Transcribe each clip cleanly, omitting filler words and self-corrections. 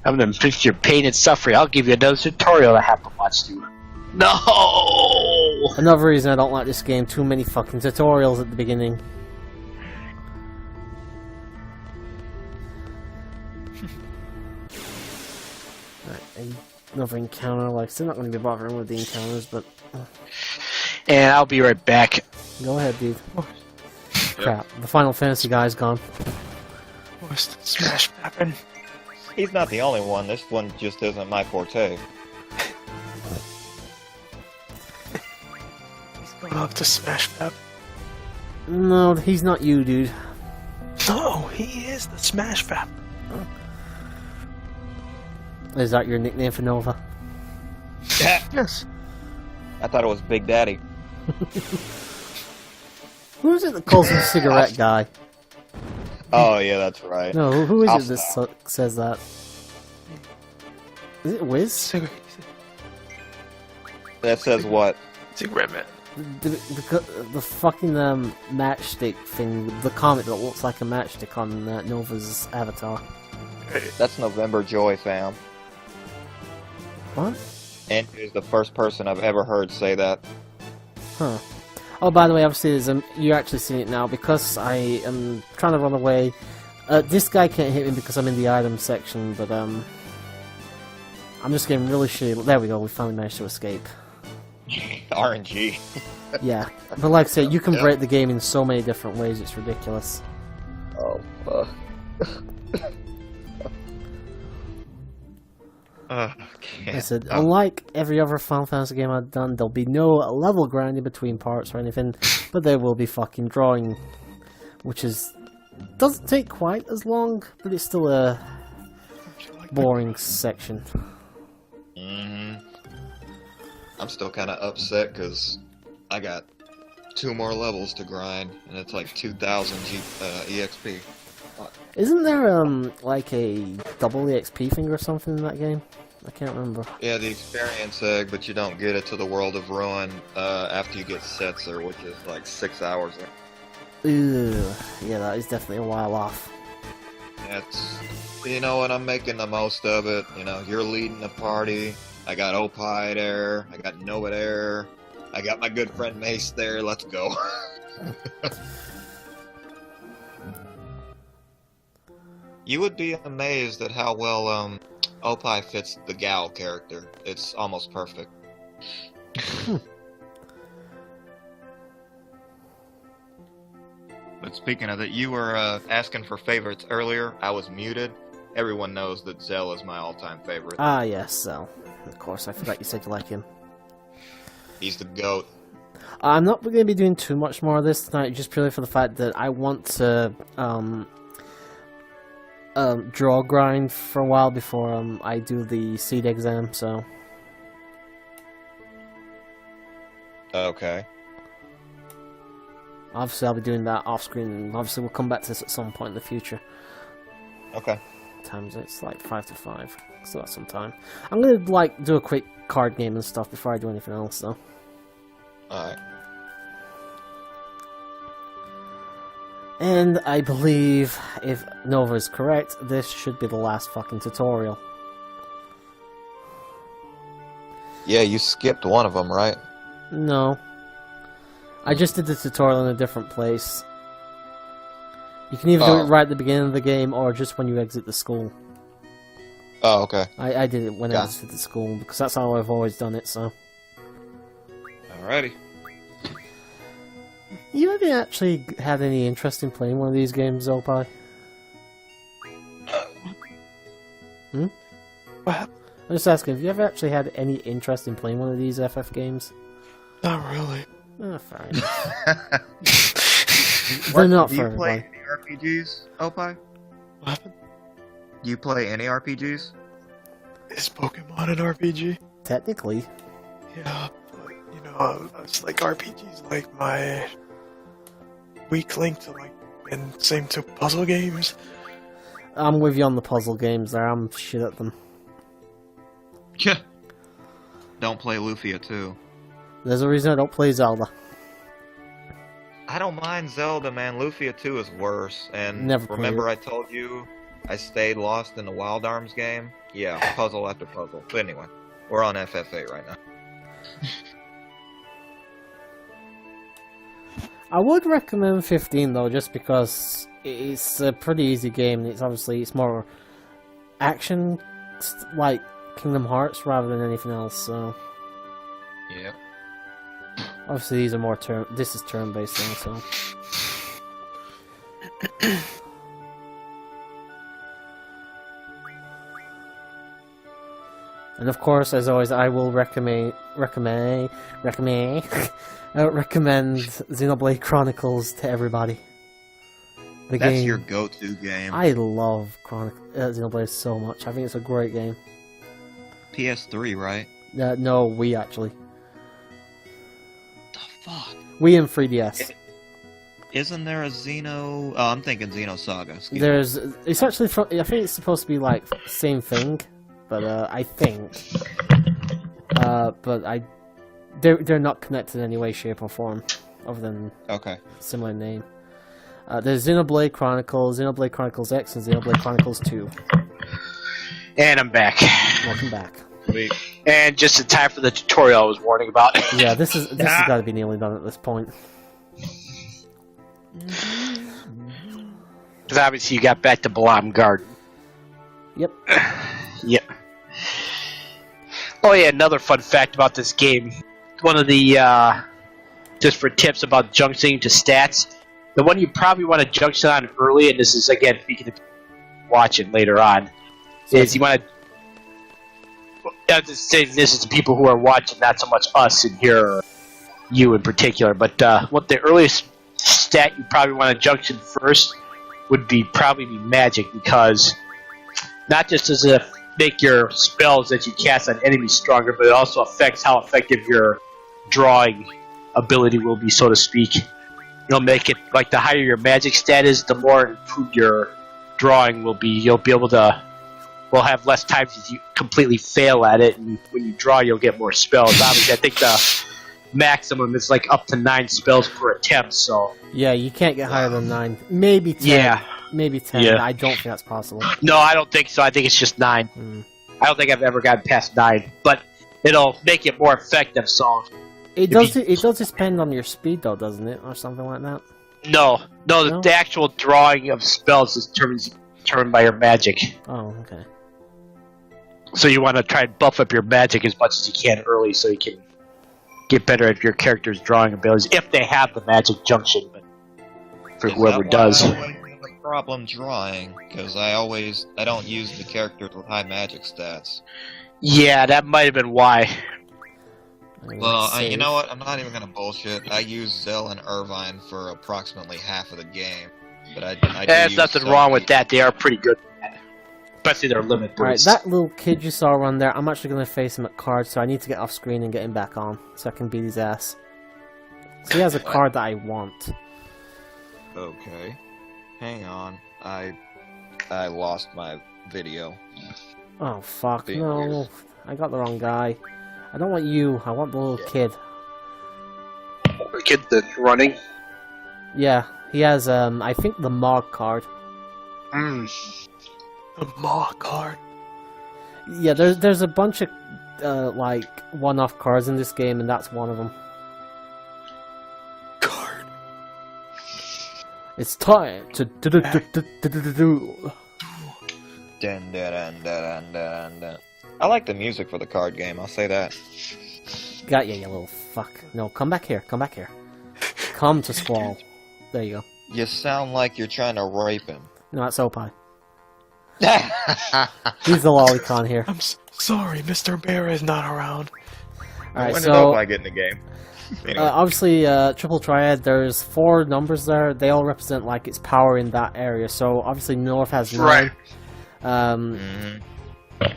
I'm gonna inflict your pain and suffering. I'll give you another tutorial I have to watch through. No! Another reason I don't like this game, too many fucking tutorials at the beginning. Right, another encounter, like, still not going to be bothering with the encounters, but... And I'll be right back. Go ahead, dude. Crap, the Final Fantasy guy's gone. What's the smash happen? He's not the only one. This one just isn't my forte. He's going off to smash map. No, he's not you, dude. No, he is the smash map. Is that your nickname for Nova? Yes. I thought it was Big Daddy. Who is it that calls him cigarette guy? Oh, yeah, that's right. No, who is I'll it that stop. says that? Is it Wiz? That says what? Cigarette man. The fucking matchstick thing, the comic that looks like a matchstick on Nova's avatar. That's November Joy, fam. What? And he's the first person I've ever heard say that. Huh. Oh, by the way, obviously, you're actually seeing it now because I am trying to run away. This guy can't hit me because I'm in the item section, but I'm just getting really shitty. There we go. We finally managed to escape. RNG. Yeah, but like I said, you can break the game in so many different ways. It's ridiculous. Oh, I said, unlike every other Final Fantasy game I've done, there'll be no level grinding between parts or anything, but there will be fucking drawing, which doesn't take quite as long, but it's still a boring section. I'm still kind of upset because I got 2 more levels to grind, and it's like 2,000 EXP. Isn't there like a double EXP thing or something in that game? I can't remember. Yeah, the experience egg, but you don't get it to the World of Ruin after you get Setzer, which is like 6 hours. Ew. Yeah, that is definitely a while off. That's, you know what, I'm making the most of it. You know, you're leading the party. I got Opie there. I got Nova there. I got my good friend Mace there. Let's go. You would be amazed at how well Opie fits the Gal character. It's almost perfect. But speaking of that, you were asking for favorites earlier. I was muted. Everyone knows that Zell is my all-time favorite. Ah, yes, so. Of course, I forgot you said you like him. He's the GOAT. I'm not going to be doing too much more of this tonight, just purely for the fact that I want to draw grind for a while before I do the seed exam, so... Okay. Obviously, I'll be doing that off-screen, and obviously we'll come back to this at some point in the future. Okay. Times it's like 5 to 5, so that's some time. I'm gonna like do a quick card game and stuff before I do anything else, though. Alright. And I believe, if Nova is correct, this should be the last fucking tutorial. Yeah, you skipped one of them, right? No. I just did the tutorial in a different place. You can either do it right at the beginning of the game, or just when you exit the school. Oh, okay. I did it when I exited the school, because that's how I've always done it, so... Alrighty. You haven't actually had any interest in playing one of these games, Opie? Hmm? What? I'm just asking, have you ever actually had any interest in playing one of these FF games? Not really. Oh, fair enough. They're not for everybody. Do you play any RPGs, Opie? What happened? Do you play any RPGs? Is Pokemon an RPG? Technically. Yeah, but, you know, it's like RPGs like my weak link to like, and same to puzzle games. I'm with you on the puzzle games there, I'm shit at them. Yeah. Don't play Lufia too. There's a reason I don't play Zelda. I don't mind Zelda, man. Lufia 2 is worse. And Never remember played I told you I stayed lost in the Wild Arms game. Yeah, puzzle after puzzle. But anyway, we're on FF8 right now. I would recommend 15 though, just because it's a pretty easy game. It's more action, like Kingdom Hearts, rather than anything else. So Yep. obviously these are more this is turn-based now, so. And of course, as always, I will recommend Xenoblade Chronicles to everybody. That's game, your go-to game. I love Xenoblade so much. I think it's a great game. PS3, right? No, Wii actually. The fuck? Wii and 3DS. Isn't there a Xeno? Oh, I'm thinking Xenosaga. It's actually I think it's supposed to be like same thing, but I think, they're not connected in any way, shape, or form, other than similar name. There's Xenoblade Chronicles, Xenoblade Chronicles X, and Xenoblade Chronicles 2. And I'm back. Welcome back. Sweet. And just in time for the tutorial I was warning about. Yeah, this has got to be nearly done at this point. Because obviously you got back to Balam Garden. Yep. Yep. Oh yeah, another fun fact about this game. One of the, just for tips about junctioning to stats, the one you probably want to junction on early, and this is, again, speaking of watching later on, is you want to... I'm just saying this is the people who are watching, not so much us in here, or you in particular, but what the earliest stat you probably want to junction first would probably be magic, because not just does it make your spells that you cast on enemies stronger, but it also affects how effective your drawing ability will be, so to speak. You'll make it, like, the higher your magic stat is, the more improved your drawing will be. You'll be able to, have less times if you completely fail at it, and when you draw, you'll get more spells. Obviously, I think the maximum is, like, up to 9 spells per attempt, so... Yeah, you can't get higher than 9. Maybe 10. Yeah. Maybe 10. Yeah. I don't think that's possible. No, I don't think so. I think it's just 9. I don't think I've ever gotten past 9, but it'll make it more effective, so... It does depend on your speed, though, doesn't it? Or something like that? No. The actual drawing of spells is determined by your magic. Oh, okay. So you want to try and buff up your magic as much as you can early so you can get better at your character's drawing abilities, if they have the magic junction, but for whoever does. I always have a problem drawing, because I don't use the characters with high magic stats. Yeah, that might have been why. Well, you know what? I'm not even gonna bullshit. I use Zell and Irvine for approximately half of the game, but I There's nothing wrong with that. They are pretty good at that. Especially their limit boost. Alright, that little kid you saw run there, I'm actually gonna face him at cards, so I need to get off screen and get him back on, so I can beat his ass. So he has a card that I want. Okay. Hang on. I lost my video. Oh, fuck, Being no. weird. I got the wrong guy. I don't want you, I want the little kid. The kid that's running? Yeah, he has, I think the Mog card. The Maw card. Yeah, there's a bunch of, like, one-off cards in this game, and that's one of them. Card. It's time to do. Dun, dun, dun, dun, dun, dun. I like the music for the card game, I'll say that. Got you little fuck. No, come back here, come back here. Come to Squall. There you go. You sound like you're trying to rape him. No, that's Opie. He's the lolicon here. I'm sorry, Mr. Bear is not around. Alright, when so... did Opie get in the game? Anyway. Obviously, Triple Triad, there's 4 numbers there. They all represent, like, its power in that area. So, obviously, North has 9. Right.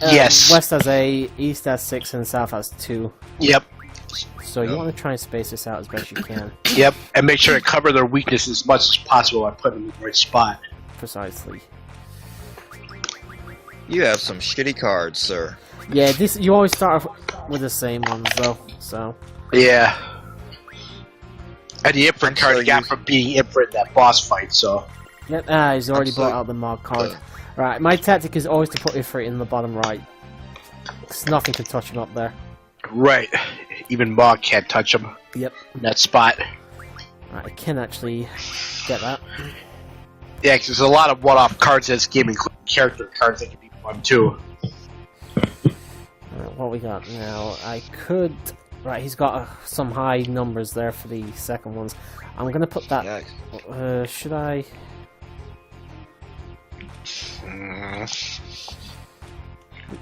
Yes. West has 8, East has 6, and South has 2. Yep. So you want to try and space this out as best you can. Yep, and make sure to cover their weaknesses as much as possible by putting them in the right spot. Precisely. You have some shitty cards, sir. Yeah, you always start off with the same ones, though, so... Yeah. And the Imprint card you got from being Imprint in that boss fight, so... Yep, he's already brought out the Mog card. Right, my tactic is always to put Ifrit in the bottom right. Because nothing can touch him up there. Right. Even Mog can't touch him. Yep. In that spot. Right, I can actually get that. Yeah, because there's a lot of one-off cards in this game, including character cards that can be fun too. Right, what we got now? I could... Right, he's got some high numbers there for the second ones. I'm gonna put that... should I...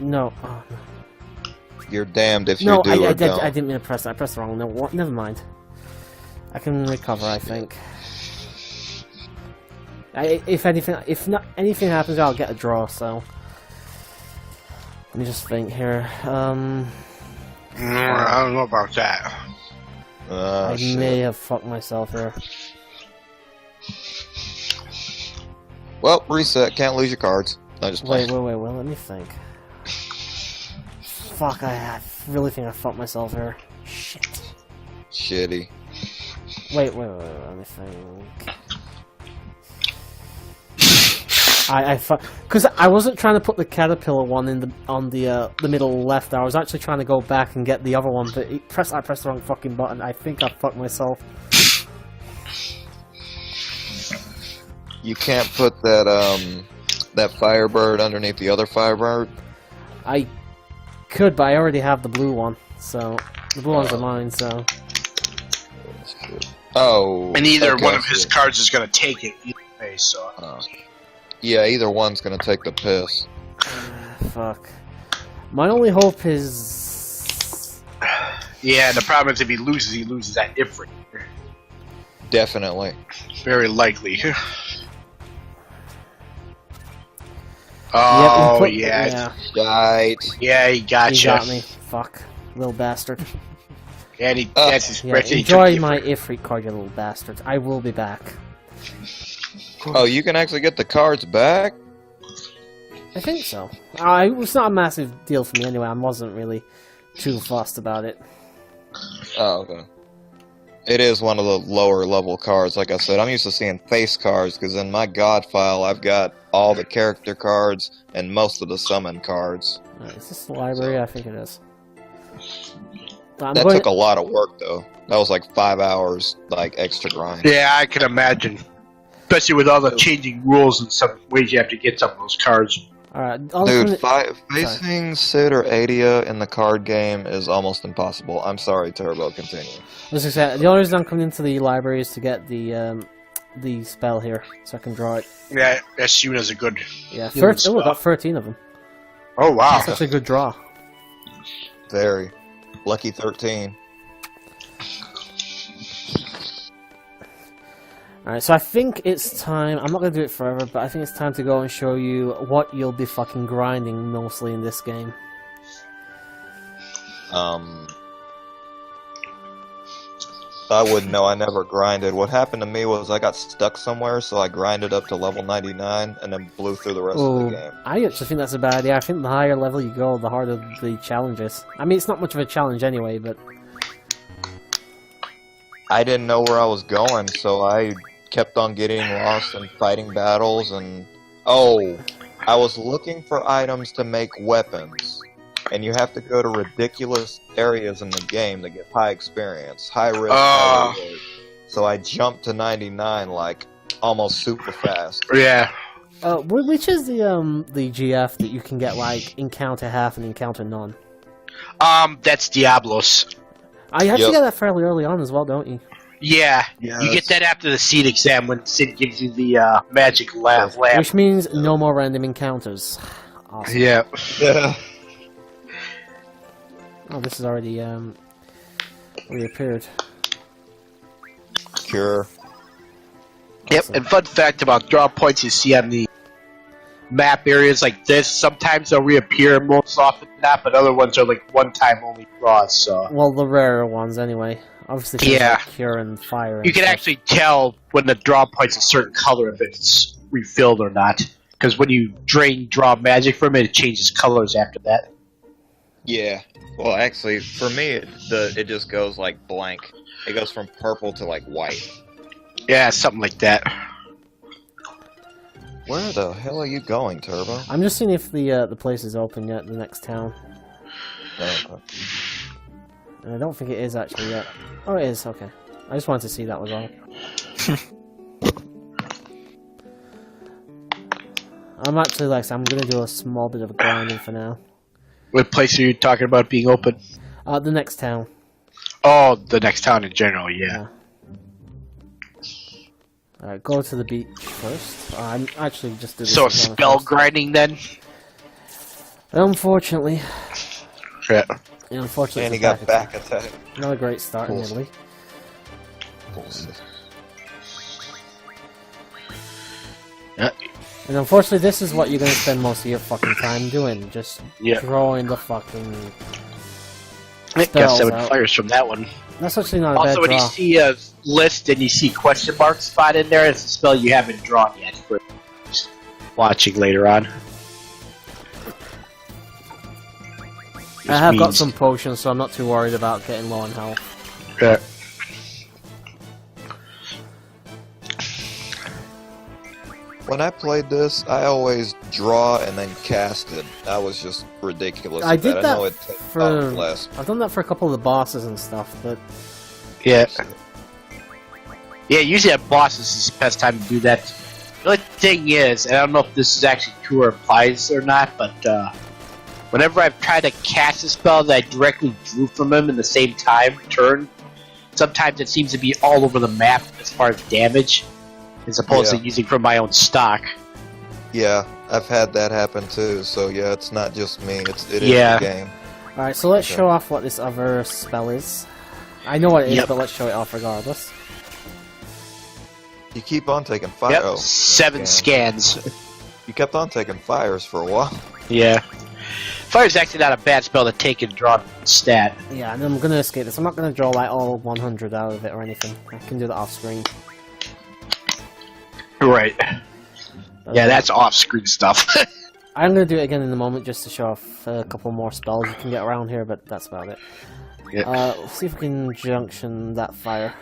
No. Oh, no. You're damned if you do I or don't. I didn't mean to press that. I pressed the wrong. No, never mind. I can recover, I think. If anything happens, I'll get a draw. So let me just think here. I don't know about that. I may have fucked myself here. Well, reset. Can't lose your cards. I just Wait. Well, let me think. Fuck! I really think I fucked myself here. Shit. Shitty. Wait. Let me think. Because I wasn't trying to put the caterpillar one in on the middle left. I was actually trying to go back and get the other one, but I pressed the wrong fucking button. I think I fucked myself. You can't put that Firebird underneath the other Firebird? I could, but I already have the blue one, so the blue ones are mine, so... Oh, and either okay, one of his cards is going to take it either way, so... Yeah, either one's going to take the piss. Fuck. My only hope is... Yeah, the problem is if he loses that Ifrit. Definitely. Very likely. Oh, yeah. Right. Yeah, he gotcha. He got me. Fuck. Little bastard. Yeah, and that's his enjoy my Ifrit card, you little bastard. I will be back. Oh, you can actually get the cards back? I think so. It was not a massive deal for me anyway. I wasn't really too fussed about it. Oh, okay. It is one of the lower level cards. Like I said, I'm used to seeing face cards, because in my God file, I've got all the character cards and most of the summon cards. Is this the library? I think it is. That took a lot of work, though. That was like 5 hours, like, extra grind. Yeah, I can imagine. Especially with all the changing rules and some ways you have to get some of those cards. Alright, dude, facing Sid or Adia in the card game is almost impossible. I'm sorry, Turbo, continue. I was gonna say, the only reason I'm coming into the library is to get the spell here, so I can draw it. Yeah, Asuna's a good... Yeah, we got 13 of them. Oh, wow. That's actually a good draw. Very. Lucky 13. Alright, so I think it's time, I'm not going to do it forever, but I think it's time to go and show you what you'll be fucking grinding mostly in this game. I wouldn't know, I never grinded. What happened to me was I got stuck somewhere, so I grinded up to level 99, and then blew through the rest of the game. I actually think that's a bad idea. I think the higher level you go, the harder the challenge is. I mean, it's not much of a challenge anyway, but... I didn't know where I was going, so I kept on getting lost and fighting battles, and... Oh! I was looking for items to make weapons. And you have to go to ridiculous areas in the game to get high experience. High risk, high reward. So I jumped to 99, like, almost super fast. Yeah. Which is the GF that you can get, like, encounter half and encounter none? That's Diablos. You have to get that fairly early on as well, don't you? Yeah. Yes. You get that after the Seed exam when Sid gives you the magic lamp. Which means no more random encounters. Awesome. Yeah. Oh, this is already reappeared. Sure. Yep, Awesome. and fun fact about draw points you see on the map areas like this, sometimes they'll reappear most often than not, but other ones are like one-time only draws, so... Well, the rarer ones anyway. Obviously, yeah. Like Cure and Fire and you can actually tell when the draw point's a certain color if it's refilled or not. Because when you draw magic from it, it changes colors after that. Yeah. Well, actually, for me, it just goes like blank. It goes from purple to like white. Yeah, something like that. Where the hell are you going, Turbo? I'm just seeing if the place is open yet, the next town. Oh, I don't think it is actually yet. Oh, it is, okay. I just wanted to see that was all. I'm actually like, I'm gonna do a small bit of grinding for now. What place are you talking about being open? The next town. Oh, the next town in general, yeah. Alright, go to the beach first. I'm actually just doing So spell grinding then? Unfortunately. Yeah. Unfortunately, and he got back attack. Not a great start in Italy. Yeah. And unfortunately, this is what you're going to spend most of your fucking time doing. Just drawing the fucking I got 7 out. fires from that one. That's actually not a Also, bad when draw. you see a list and you see question mark spot in there, it's a spell you haven't drawn yet. For watching later on. I have got some potions, so I'm not too worried about getting low on health. Yeah. When I played this, I always draw and then cast it. That was just ridiculous. I did that I know it takes less. I've done that for a couple of the bosses and stuff, but Yeah. Yeah, usually at bosses is the best time to do that. The only thing is, and I don't know if this is actually true or applies or not, but whenever I've tried to cast a spell that I directly drew from him in the same turn, sometimes it seems to be all over the map as far as damage, as opposed to using from my own stock. Yeah, I've had that happen too, so yeah, it's not just me, it is the game. Alright, so let's show off what this other spell is. I know what it is, but let's show it off regardless. You keep on taking fire. Yep, oh, 7 scans. You kept on taking fires for a while. Yeah. Fire's actually not a bad spell to take and draw stat. Yeah, and I'm gonna escape this. I'm not gonna draw like all 100 out of it or anything. I can do that off screen. Right. Yeah, that's off-screen stuff. I'm gonna do it again in a moment just to show off a couple more spells you can get around here, but that's about it. Yeah. Let's see if we can junction that fire.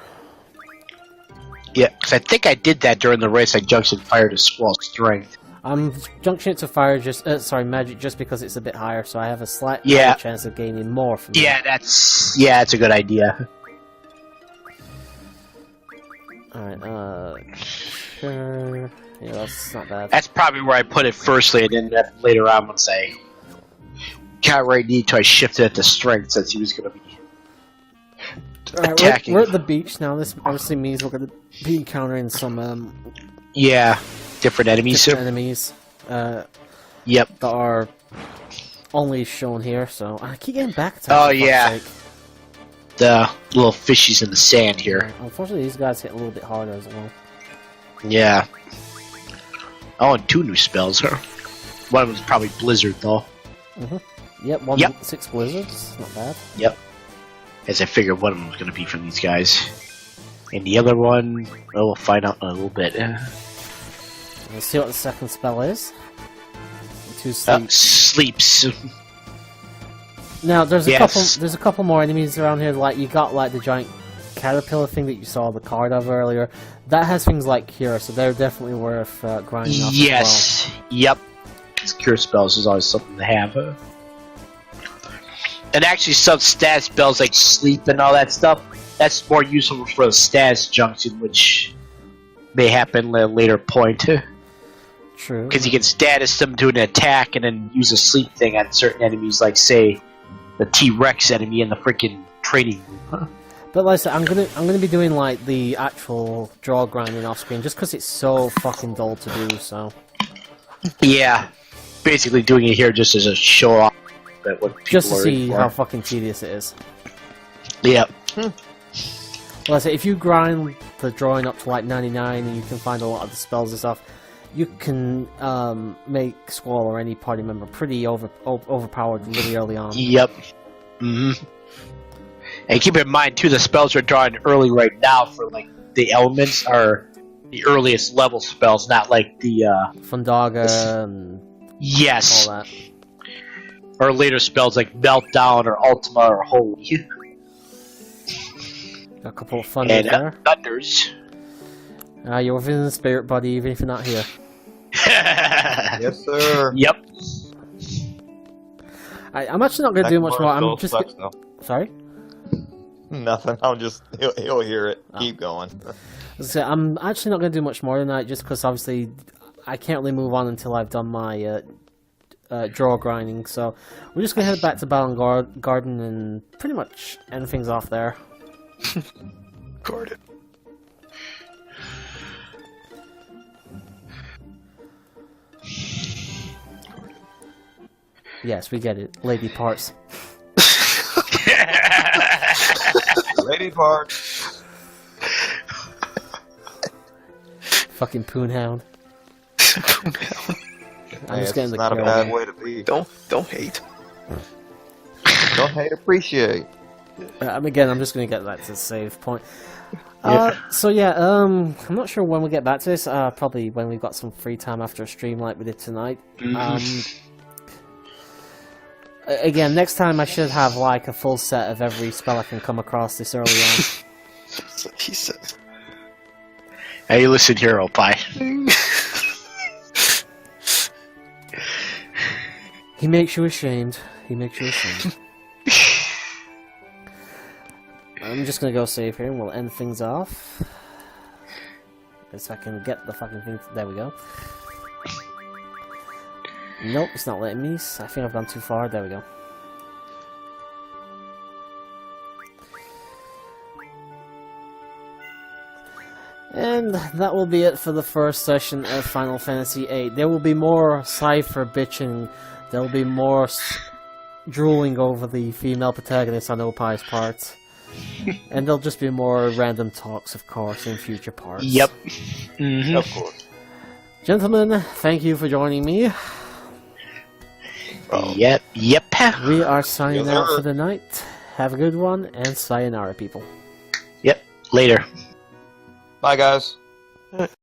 Yeah, because I think I did that during the race. I junction fire to Squall Strength. I'm junction it to fire just magic just because it's a bit higher, so I have a slight higher chance of gaining more from that. That's a good idea. Alright, sure. Yeah, that's not bad. That's probably where I put it firstly, and then later on once I got where I need to, I shifted it to strength since he was going to be attacking. We're at the beach now. This obviously means we're going to be encountering some different enemies. Yep. That are only shown here. So I keep getting back to. Oh yeah. The little fishies in the sand here. Unfortunately, these guys hit a little bit harder as well. Yeah. Oh, and 2 new spells. One of them was probably Blizzard, though. Yep, 6 Blizzards. Not bad. Yep. As I figured one of them was going to be from these guys. And the other one, well, we'll find out in a little bit. Let's see what the second spell is. 2 sleeps. Sleeps. Now, there's a couple more enemies around here. Like you got like the giant caterpillar thing that you saw the card of earlier. That has things like cure, so they're definitely worth grinding up. Yes. As well. Yep. These cure spells is always something to have. And actually, some stat spells like sleep and all that stuff. That's more useful for the status junction, which may happen at a later point. True. Because you can status them to an attack and then use a sleep thing on certain enemies, like say the T-Rex enemy in the freaking training room. But like I said, I'm gonna be doing like the actual draw grinding off screen just because it's so fucking dull to do. So. Yeah, basically doing it here just as a show off. That what people just to see how fucking tedious it is. Yep. Well, I say if you grind the drawing up to like 99 and you can find a lot of the spells and stuff, you can make Squall or any party member pretty overpowered really early on. Yep. And keep in mind too, the spells we're drawing early right now for like the elements are the earliest level spells, not like the Fundaga and all that. Or later spells like Meltdown or Ultima or Holy. Got a couple of thunders there. Thunders. You're within the spirit, buddy, even if you're not here. Yes, sir. Yep. I'm actually not going to do much more. I'm just... Sucks, though. Sorry? Nothing. He'll hear it. Keep going. So I'm actually not going to do much more tonight, just because obviously I can't really move on until I've done my draw grinding. So we're just going to head back to Battle Garden and pretty much end things off there. Guard it. Yes, we get it. Lady parts. Lady parts. Fucking poonhound. Poonhound. I'm just getting the not a kill. bad way to be. Don't hate. Don't hate, appreciate. Again, I'm just going to get that to the save point. So yeah, I'm not sure when we'll get back to this. Probably when we've got some free time after a stream like we did tonight. Again, next time I should have like a full set of every spell I can come across this early on. He says. Hey, listen here, Opie. He makes you ashamed. He makes you ashamed. I'm just gonna go save here and we'll end things off. If I can get the fucking thing. There we go. Nope, it's not letting me. I think I've gone too far. There we go. And that will be it for the first session of Final Fantasy VIII. There will be more Cypher bitching. There will be more drooling over the female protagonist on Opie's part. And there'll just be more random talks, of course, in future parts. Yep. Of course. Gentlemen, thank you for joining me. Yep. We are signing out for the night. Have a good one, and sayonara, people. Yep. Later. Bye, guys.